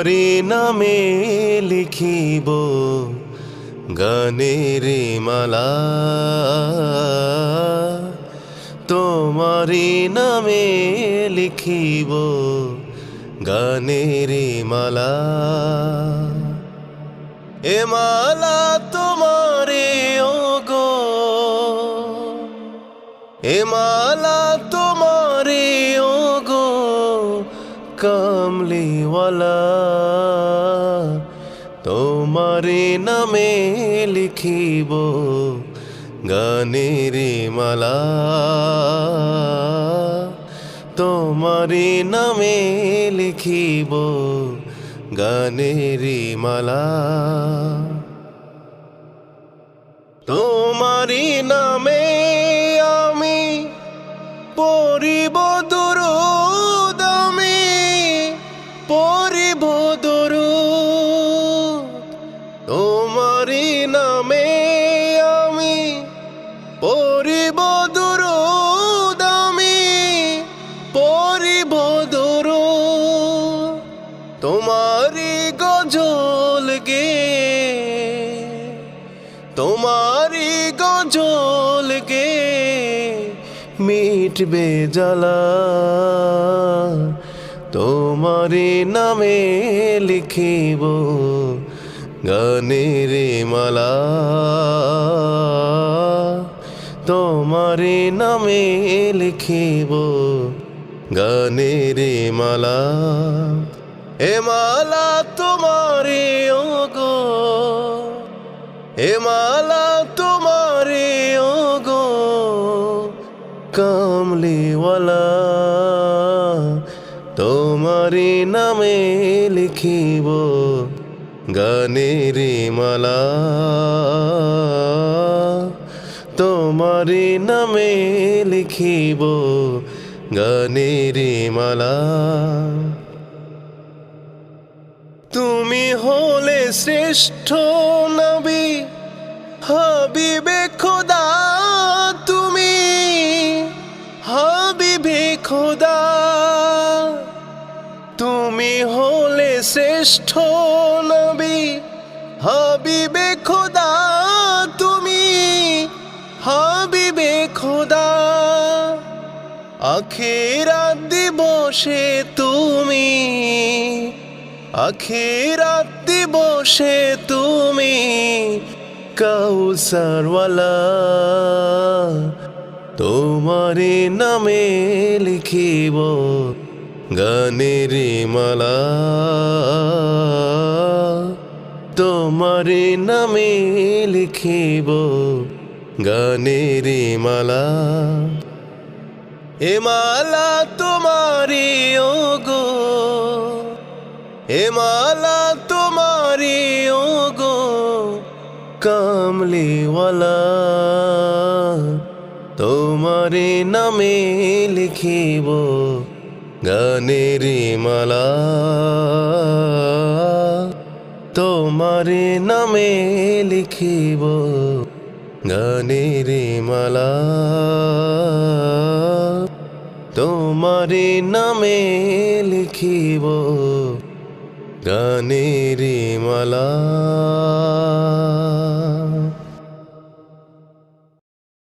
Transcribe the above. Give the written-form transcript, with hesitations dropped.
রে নামে লিখিব গানের মালা, তোমারি নামে লিখিব গানের মালা। এ মালা তোমারে ওগো, এ মালা তোমারে ওগো কামলিওয়ালা, তোমারে নামে লিখিব গানের মালা, তোমারে নামে লিখিব গানের মালা। তোমারি নামে আমি পড়িব দুরূদ, আমি পড়িব দুরূদ। তোমারি নামে আমি পড়িব দুরূদ, আমি পড়িব দুরূদ। তোমারি গজল গে, তোমারি গজল গে মিটবে জ্বালা, তোমারি নামে লিখিব গানের মালা, তোমারি নামে লিখিব গানের মালা। এ মালা তোমারে ওগো, এ মালা তোমারে ওগো কামলিওয়ালা, তোমারি নামে লিখিব গানের মালা, তোমারি নামে লিখিব গানের মালা। তুমি হলে শ্রেষ্ঠ নবী হাবিবে খোদা, তুমি হাবিবে খোদা। তুমি হলে শ্রেষ্ঠ নবী হাবিবে খোদা, তুমি হাবিবে খোদা। আখিরাত দিবসে তুমি, আখিরাত দিবসে তুমি কাউসারওয়ালা, তোমারি নামে লিখিব গানের মালা, তোমারি নামে লিখিব গানের মালা। এ মালা তোমারি ওগো, এ মালা তোমারি ওগো কামলিওয়ালা, তোমারি নামে লিখিব গানের মালা, তোমারি নামে লিখিব গানের মালা, তোমারি নামে লিখিব গানের মালা।